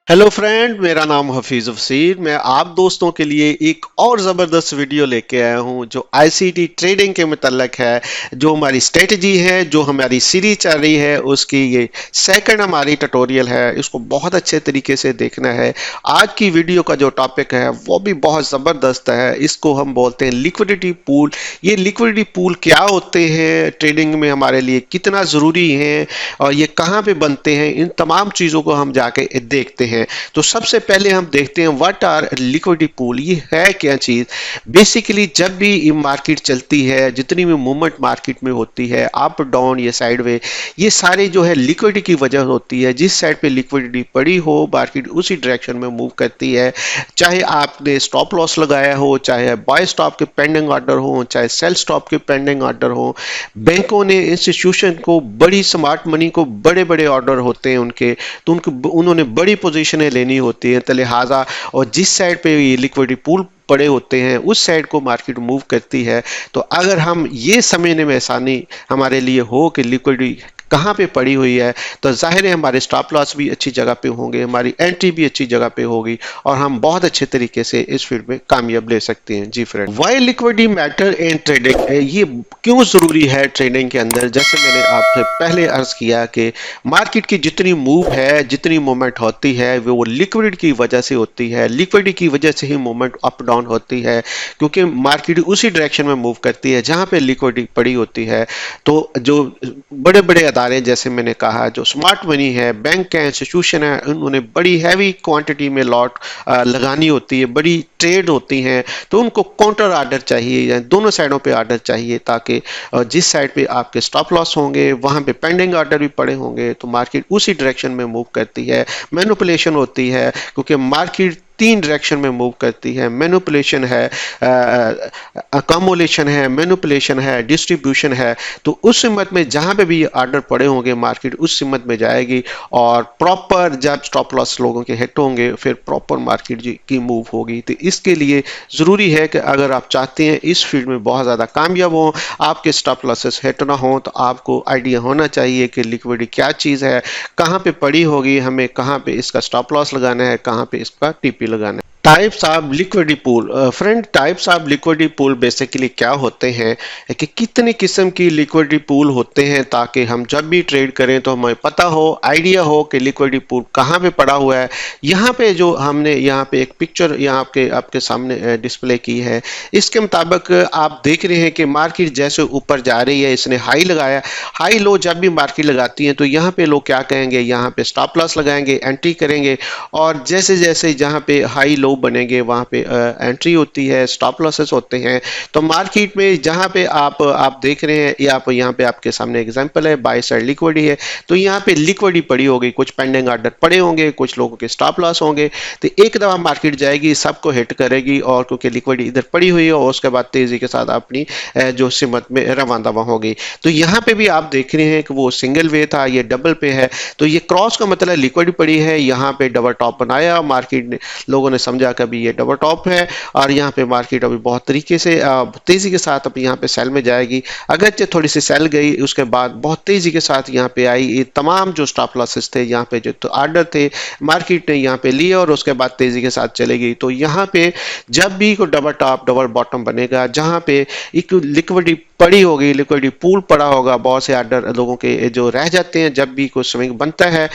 Hello friend, मेरा नाम हफीज अफसीर। मैं आप दोस्तों के लिए एक और ज़बरदस्त वीडियो लेके आया हूं जो आईसीटी ट्रेडिंग के मुतल्लक है। जो हमारी स्ट्रेटजी है, जो हमारी सीरीज चल रही है, उसकी ये सेकंड हमारी ट्यूटोरियल है। इसको बहुत अच्छे तरीके से देखना है। आज की वीडियो का जो टॉपिक है वो भी बहुत ज़बरदस्त है। इसको हम बोलते हैं लिक्विडिटी पूल। ये लिक्विडिटी पूल क्या होते हैं, ट्रेडिंग में हमारे लिए कितना ज़रूरी है और ये कहाँ पे बनते हैं, इन तमाम चीज़ों को हम जाके देखते हैं। तो सबसे पहले हम देखते हैं व्हाट आर लिक्विडिटी पूल। ये है क्या चीज। बेसिकली जब भी मार्केट चलती है, जितनी भी मूवमेंट मार्केट में होती है, अप डाउन या साइडवे, ये सारे जो है लिक्विडिटी की वजह होती है। जिस साइड पे लिक्विडिटी पड़ी हो, मार्केट उसी डायरेक्शन में मूव करती है। चाहे आपने स्टॉप लॉस लगाया हो, चाहे बाय स्टॉप के पेंडिंग ऑर्डर हो, चाहे सेल स्टॉप के पेंडिंग ऑर्डर हो। बैंकों ने इंस्टीट्यूशन को, बड़ी स्मार्ट मनी को बड़े बड़े ऑर्डर होते हैं उनके, तो उनको उन्होंने बड़ी पोजीशनें लेनी होती हैं। तो लिहाजा और जिस साइड पे ये लिक्विडिटी पूल पड़े होते हैं उस साइड को मार्केट मूव करती है। तो अगर हम ये समझने में आसानी हमारे लिए हो कि लिक्विडिटी कहाँ पे पड़ी हुई है, तो जाहिर है हमारे स्टॉप लॉस भी अच्छी जगह पे होंगे, हमारी एंट्री भी अच्छी जगह पे होगी और हम बहुत अच्छे तरीके से इस फील्ड में कामयाब ले सकते हैं। जी friend, why liquidity matter in trading, ये क्यों जरूरी है ट्रेडिंग के अंदर। जैसे मैंने आपसे पहले अर्ज किया कि मार्केट की जितनी मूव है, जितनी मूवमेंट होती है, वो लिक्विडिटी की वजह से होती है। लिक्विडिटी की वजह से ही मूवमेंट अप डाउन होती है, क्योंकि मार्केट उसी डायरेक्शन में मूव करती है जहां पे लिक्विडिटी पड़ी होती है। तो जो बड़े बड़े अदारे, जैसे मैंने कहा, जो स्मार्ट मनी है, बैंक है, इंस्टीट्यूशन है, उन्होंने बड़ी हैवी क्वांटिटी में लॉट लगानी होती है, बड़ी ट्रेड होती हैं। तो उनको काउंटर आर्डर चाहिए, या दोनों साइडों पे आर्डर चाहिए, ताकि जिस साइड पे आपके स्टॉप लॉस होंगे वहां पे पेंडिंग ऑर्डर भी पड़े होंगे, तो मार्केट उसी डायरेक्शन में मूव करती है। मैनिपुलेशन होती है, क्योंकि मार्केट तीन डायरेक्शन में मूव करती है। मैनिपुलेशन है, अकोमोलेशन है, मैनिपुलेशन है, डिस्ट्रीब्यूशन है। तो उस सिमत में जहां पे भी ऑर्डर पड़े होंगे, मार्केट उस सिमत में जाएगी और प्रॉपर जब स्टॉप लॉस लोगों के हिट होंगे, फिर प्रॉपर मार्केट की मूव होगी। तो इसके लिए ज़रूरी है कि अगर आप चाहते हैं इस फील्ड में बहुत ज़्यादा कामयाब हो, आपके स्टॉप लॉसेस हिट ना हो, तो आपको आइडिया होना चाहिए कि लिक्विडिटी क्या चीज़ है, कहाँ पे पड़ी होगी, हमें कहाँ पे इसका स्टॉप लॉस लगाना है, कहाँ पे इसका टीपी लगाना है। Types of liquidity pool. Friend, types of liquidity pool basically क्या होते हैं कि कितने किस्म की लिक्विडिटी पूल होते हैं, ताकि हम जब भी ट्रेड करें तो हमें पता हो, आइडिया हो कि लिक्विडिटी पूल कहाँ पे पड़ा हुआ है। यहाँ पे जो हमने यहाँ पे एक पिक्चर यहाँ आपके आपके सामने डिस्प्ले की है, इसके मुताबिक आप देख रहे हैं कि मार्केट जैसे ऊपर जा रही है, इसने हाई लगाया। हाई लो जब भी मार्केट लगाती है तो यहाँ पे लोग क्या कहेंगे, यहाँ पे स्टॉप लॉस लगाएंगे, एंट्री करेंगे, और जैसे जैसे जहाँ पे हाई लो बनेंगे वहाँ पे एंट्री होती है, स्टॉप लॉसेस होते हैं। तो मार्केट में जहाँ पे आप देख रहे हैं, या आप यहाँ पे आपके सामने एग्जांपल है, बाय साइड लिक्विडिटी है, तो यहाँ पे लिक्विडिटी पड़ी होगी, कुछ पेंडिंग ऑर्डर पड़े होंगे, कुछ लोगों के स्टॉप लॉस होंगे। तो एक दफा मार्केट जाएगी, सबको हिट करेगी, और क्योंकि लिक्विडिटी इधर पड़ी हुई है, और उसके बाद तेजी के साथ अपनी जो सिमत में रवां दवा होगी। तो यहाँ पे भी आप देख रहे हैं कि वो सिंगल वे था, ये डबल पे है। तो ये क्रॉस का मतलब लिक्विडिटी पड़ी है, यहाँ पे डबल टॉप बनाया मार्केट ने, लोगों ने समझा कि अभी ये डबल टॉप है, और यहाँ पे मार्केट अभी बहुत तरीके से तेजी के साथ अभी यहाँ पे सेल में जाएगी। अगरचे थोड़ी सी सेल गई, उसके बाद बहुत तेजी के साथ यहाँ पे आई। ये तमाम जो स्टॉप लॉसेस थे, यहाँ पे जो तो आर्डर थे, मार्केट ने यहाँ पे लिए और उसके बाद तेजी के साथ चले गई। तो यहाँ पे जब भी कोई डबल टॉप डबल बॉटम बनेगा, जहाँ पे एक लिक्विडिटी पड़ी होगी, लिक्विडिटी पूल पड़ा होगा, बहुत से आर्डर लोगों के जो रह जाते हैं, जब भी कोई स्विंग बनता है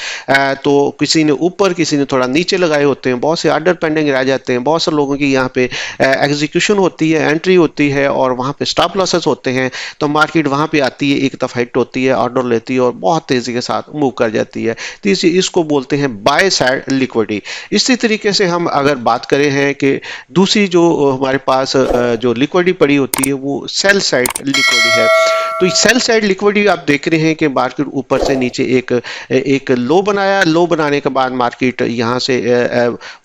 तो किसी ने ऊपर, किसी ने थोड़ा नीचे लगाए होते हैं, बहुत से आर्डर पेंडिंग रह जाते हैं, बहुत से लोगों की यहाँ पे एग्जीक्यूशन होती है, एंट्री होती है, और वहाँ पे स्टॉप लॉसेस होते हैं। तो मार्केट वहाँ पे आती है, एक दफा हिट होती है, ऑर्डर लेती है और बहुत तेजी के साथ मूव कर जाती है। तो इसको बोलते हैं बाय साइड लिक्विडिटी। इसी तरीके से हम अगर बात करें हैं कि दूसरी जो हमारे पास जो लिक्विडिटी पड़ी होती है, वो सेल साइड लिक्विडिटी है। तो सेल साइड लिक्विडिटी आप देख रहे हैं कि मार्केट ऊपर से नीचे एक लो बनाया, लो बनाने के बाद मार्केट यहाँ से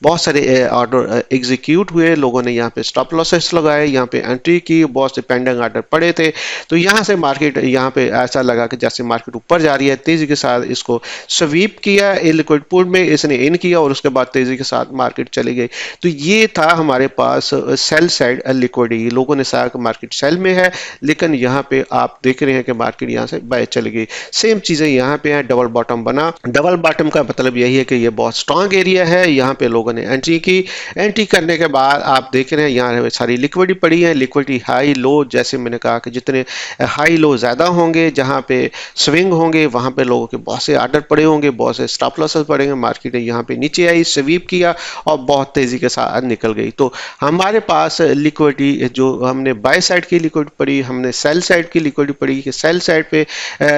बहुत सारे ऑर्डर एग्जीक्यूट हुए, लोगों ने यहाँ पे स्टॉप लॉसेस लगाए, यहाँ पे एंट्री की, बहुत से पेंडिंग ऑर्डर पड़े थे। तो यहाँ से मार्केट यहाँ पे ऐसा लगा कि जैसे मार्केट ऊपर जा रही है, तेजी के साथ इसको स्वीप किया लिक्विड पूल में, इसने इन किया, और उसके बाद तेजी के साथ मार्केट चली गई। तो ये था हमारे पास सेल साइड लिक्विडिटी। लोगों ने कहा कि मार्केट सेल में है, लेकिन यहाँ पे आप देख रहे हैं कि मार्केट यहाँ से बाय चली गई। सेम चीजें यहाँ पे है, डबल बॉटम बना। डबल बॉटम का मतलब यही है कि ये बहुत स्ट्रांग एरिया है, यहाँ पे लोगों ने एंट्री की। एंट्री करने के बाद आप देख रहे हैं यहाँ सारी लिक्विडिटी पड़ी है, लिक्विडिटी हाई लो, जैसे मैंने कहा कि जितने हाई लो ज़्यादा होंगे, जहाँ पे स्विंग होंगे वहाँ पे लोगों के बहुत से आर्डर पड़े होंगे, बहुत से स्टॉप लॉसेस पड़ेंगे। मार्केट यहाँ पे नीचे आई, स्वीप किया और बहुत तेज़ी के साथ निकल गई। तो हमारे पास लिक्विडिटी जो हमने बाय साइड की लिक्विडिटी पड़ी, हमने सेल साइड की लिक्विडिटी पड़ी कि सेल साइड पे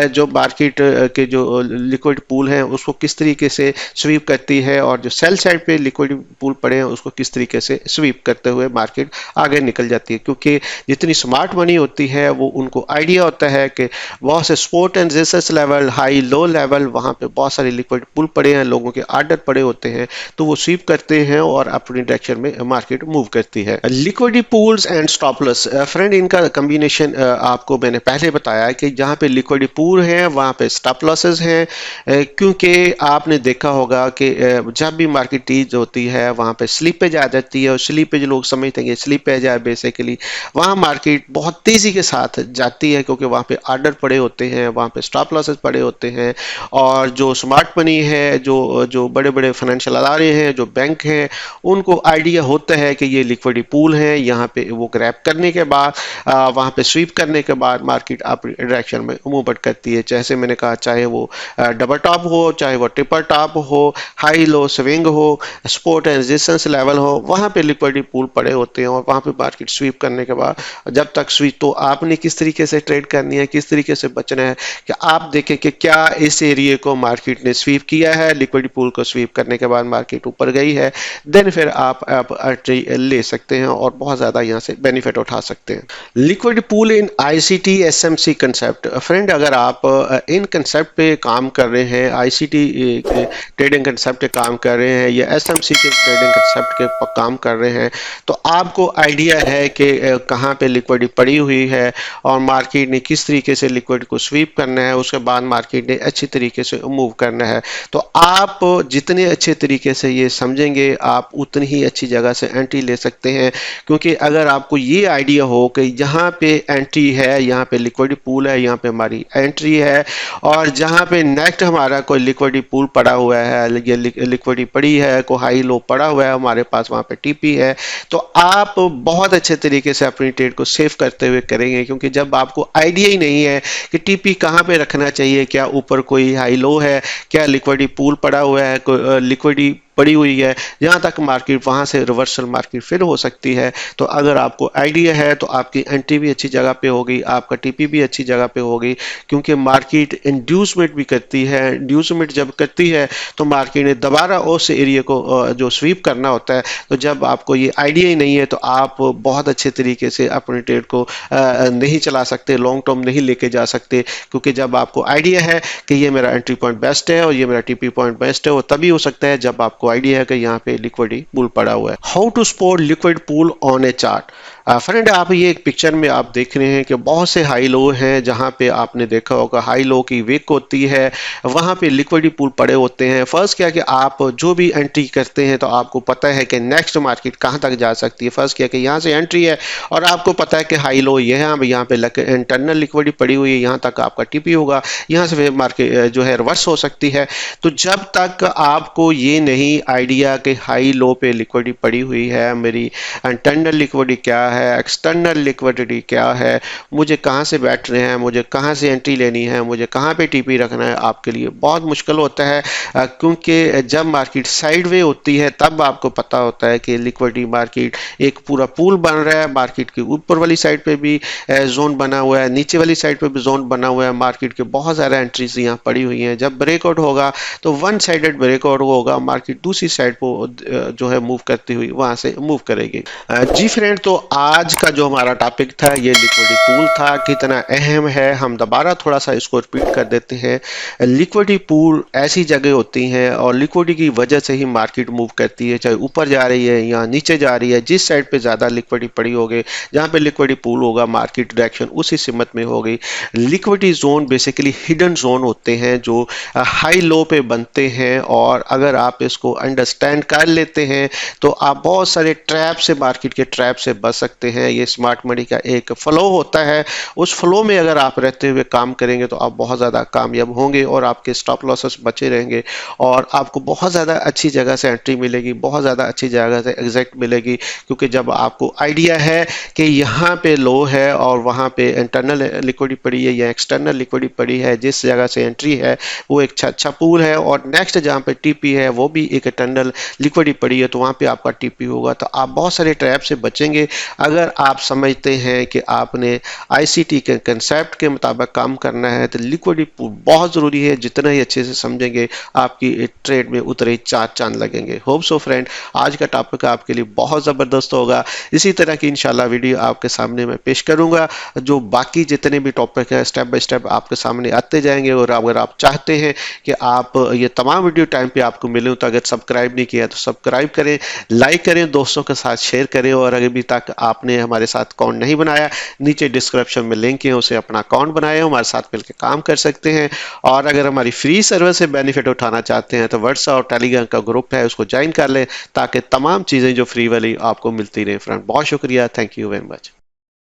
जो मार्केट के जो लिक्विड पूल हैं उसको किस तरीके से स्वीप करती है, और जो सेल साइड पे लिक्विड पूल पड़े हैं उसको किस तरीके से स्वीप करते हुए मार्केट आगे निकल जाती है। क्योंकि जितनी स्मार्ट मनी होती है वो उनको आइडिया होता है कि बहुत से support and resistance level, high low level, वहाँ पे बहुत सारे लिक्विड पूल पड़े हैं, लोगों के आर्डर पड़े होते हैं, तो वो स्वीप करते हैं और अपनी डायरेक्शन में मार्केट मूव करती है। Liquidity pools and stop loss, friend इनका कॉम्बिनेशन आपको मैंने पहले बताया कि जहाँ पे लिक्विडिटी पूल है वहाँ पे स्टॉप लॉसेस हैं। क्योंकि आपने देखा होगा कि जब भी मार्केट तेज होती है वहाँ पे स्लीपेज आ जाती है, और स्लीपेज लोग समझते हैं कि स्लीपेज है बेसिकली, वहाँ मार्केट बहुत तेज़ी के साथ जाती है क्योंकि वहाँ पे आर्डर पड़े होते हैं, वहाँ पे स्टॉप लॉसेस पड़े होते हैं। और जो स्मार्ट मनी है, जो जो बड़े बड़े फाइनेंशियल अदारे हैं, जो बैंक हैं, उनको आइडिया होता है कि ये लिक्विडिटी पूल है, यहाँ पे वो ग्रैब करने के बाद वहाँ पे स्वीप करने के बाद मार्केट अपनी डायरेक्शन में मूवमेंट करती है। जैसे मैंने कहा, चाहे वो डबल टॉप हो, चाहे वो ट्रिपल टॉप हो, हाई लो स्विंग हो, सपोर्ट एंड रेजिस्टेंस लेवल हो, वहाँ पे लिक्विडिटी पूल पड़े होते हैं और वहाँ पे मार्केट स्वीप करने के बाद जब तक स्वीप, तो आपने किस तरीके से ट्रेड करनी है, किस तरीके से बचना है कि आप देखें कि क्या इस एरिया को मार्केट ने स्वीप किया है, लिक्विडिटी पूल को स्वीप करने के बाद मार्केट ऊपर गई है, देन फिर आप एंट्री ले सकते हैं और बहुत ज़्यादा यहाँ से बेनिफिट उठा सकते हैं। लिक्विडिटी पूल इन आईसीटी एसएमसी कंसेप्ट, फ्रेंड अगर आप इन कंसेप्ट पे काम कर रहे हैं, आईसीटी ट्रेडिंग कंसेप्ट पे काम कर रहे हैं या एसएमसी के ट्रेडिंग कंसेप्ट के काम कर रहे हैं, तो आपको आइडिया है कि कहाँ पे लिक्विडिटी पड़ी हुई है और मार्केट ने किस तरीके से लिक्विडिटी को स्वीप करना है, उसके बाद मार्केट ने अच्छी तरीके से मूव करना है। तो आप जितने अच्छे तरीके से ये समझेंगे आप उतनी ही अच्छी जगह से एंट्री ले सकते हैं। क्योंकि अगर आपको ये आइडिया हो कि यहाँ पे एंट्री है, यहाँ पे लिक्विडिटी पूल है, यहाँ पे हमारी एंट्री है, और जहाँ पे नेक्स्ट हमारा कोई लिक्विडिटी पूल पड़ा हुआ है, ये लिक्विडिटी पड़ी है, कोई हाई लो पड़ा हुआ है हमारे पास, वहाँ पे टीपी है, तो आप बहुत अच्छे तरीके से अपनी ट्रेड को सेव करते हुए करेंगे। क्योंकि जब आपको आइडिया ही नहीं है कि टीपी कहाँ पे रखना चाहिए, क्या ऊपर कोई हाई लो है, क्या लिक्विडिटी पूल पड़ा हुआ है, कोई लिक्विडिटी पड़ी हुई है, जहाँ तक मार्केट वहाँ से रिवर्सल मार्केट फिर हो सकती है। तो अगर आपको आइडिया है तो आपकी एंट्री भी अच्छी जगह पे होगी, आपका टीपी भी अच्छी जगह पे होगी। क्योंकि मार्केट इंड्यूसमेंट भी करती है, इंड्यूसमेंट जब करती है तो मार्केट ने दोबारा उस एरिया को जो स्वीप करना होता है। तो जब आपको ये आइडिया ही नहीं है तो आप बहुत अच्छे तरीके से अपने ट्रेड को नहीं चला सकते, लॉन्ग टर्म नहीं लेके जा सकते। क्योंकि जब आपको आइडिया है कि ये मेरा एंट्री पॉइंट बेस्ट है और ये मेरा टीपी पॉइंट बेस्ट है, वो तभी हो सकता है जब आपको आइडिया है कि यहाँ पे लिक्विडिटी पूल पड़ा हुआ है। How to spot liquid pool on a chart, friend आप ये एक पिक्चर में आप देख रहे हैं कि बहुत से हाई लो हैं, जहाँ पे आपने देखा होगा हाई लो की विक होती है, वहाँ पे लिक्विडिटी पूल पड़े होते हैं। फर्स्ट क्या कि आप जो भी एंट्री करते हैं तो आपको पता है कि नेक्स्ट मार्केट कहाँ तक जा सकती है। फर्स्ट क्या कि यहाँ से एंट्री है और आपको पता है कि हाई लो ये है, यहाँ पे इंटरनल लिक्विडिटी पड़ी हुई है, यहाँ तक आपका टीपी होगा, यहाँ से फिर मार्केट जो है रिवर्स हो सकती है। तो जब तक आपको ये नहीं आइडिया कि हाई लो पे लिक्विडिटी पड़ी हुई है, मेरी इंटरनल लिक्विडिटी क्या है, एक्सटर्नल लिक्विडिटी क्या है, मुझे कहाँ से बैठना है, मुझे कहाँ से एंट्री लेनी है, मुझे कहाँ पे टीपी रखना है, आपके लिए बहुत मुश्किल होता है। क्योंकि जब मार्केट साइडवे होती है तब आपको पता होता है कि लिक्विडिटी मार्केट एक पूरा पूल बन रहा है, मार्केट के ऊपर वाली साइड पे भी जोन बना हुआ है, नीचे वाली साइड पे भी जोन बना हुआ है, मार्केट के बहुत सारे एंट्रीज यहाँ पड़ी हुई हैं। जब ब्रेकआउट होगा तो वन साइडेड ब्रेकआउट होगा, मार्केट दूसरी साइड को जो है मूव करती हुई वहां से मूव करेगी। जी फ्रेंड, तो आज का जो हमारा टॉपिक था ये लिक्विडिटी पूल था, कितना अहम है। हम दोबारा थोड़ा सा इसको रिपीट कर देते हैं। लिक्विडिटी पूल ऐसी जगह होती हैं और लिक्विडिटी की वजह से ही मार्केट मूव करती है, चाहे ऊपर जा रही है या नीचे जा रही है। जिस साइड पे ज़्यादा लिक्विडिटी पड़ी होगी, जहाँ पे लिक्विडिटी पूल होगा, मार्केट डायरेक्शन उसी सिमत में होगी। Liquidity zone basically hidden zone होते हैं जो हाई लो पे बनते हैं, और अगर आप इसको अंडरस्टैंड कर लेते हैं तो आप बहुत सारे ट्रैप से, मार्केट के ट्रैप से बच सकते सकते हैं। ये स्मार्ट मनी का एक फ्लो होता है, उस फ्लो में अगर आप रहते हुए काम करेंगे तो आप बहुत ज़्यादा कामयाब होंगे और आपके स्टॉप लॉसेस बचे रहेंगे और आपको बहुत ज़्यादा अच्छी जगह से एंट्री मिलेगी, बहुत ज़्यादा अच्छी जगह से एग्जिट मिलेगी। क्योंकि जब आपको आइडिया है कि यहाँ पे लो है और वहाँ पे इंटरनल लिक्विडिटी पड़ी है या एक्सटर्नल लिक्विडिटी पड़ी है, जिस जगह से एंट्री है वो एक अच्छा पूल है और नेक्स्ट जहाँ पे टीपी है वो भी एक इंटरनल लिक्विडिटी पड़ी है, तो वहाँ पे आपका टीपी होगा। तो आप बहुत सारे ट्रैप से बचेंगे अगर आप समझते हैं कि आपने आईसीटी के कंसेप्ट के मुताबिक काम करना है। तो लिक्विडिटी पूल बहुत ज़रूरी है, जितना ही अच्छे से समझेंगे आपकी ट्रेड में उतरे चार चांद लगेंगे। होप सो फ्रेंड, आज का टॉपिक आपके लिए बहुत ज़बरदस्त होगा। इसी तरह की इंशाल्लाह वीडियो आपके सामने मैं पेश करूंगा, जो बाकी जितने भी टॉपिक हैं स्टेप बाय स्टेप आपके सामने आते जाएंगे। और अगर आप चाहते हैं कि आप ये तमाम वीडियो टाइम पे आपको मिले, तो अगर सब्सक्राइब नहीं किया तो सब्सक्राइब करें, लाइक करें, दोस्तों के साथ शेयर करें। और अभी तक आपने हमारे साथ अकाउंट नहीं बनाया, नीचे डिस्क्रिप्शन में लिंक है, उसे अपना अकाउंट बनाए, हमारे साथ मिलकर काम कर सकते हैं। और अगर हमारी फ्री सर्विस से बेनिफिट उठाना चाहते हैं तो व्हाट्सएप और टेलीग्राम का ग्रुप है, उसको ज्वाइन कर लें ताकि तमाम चीज़ें जो फ्री वाली आपको मिलती रहें। फ्रेंड बहुत शुक्रिया, थैंक यू वेरी मच।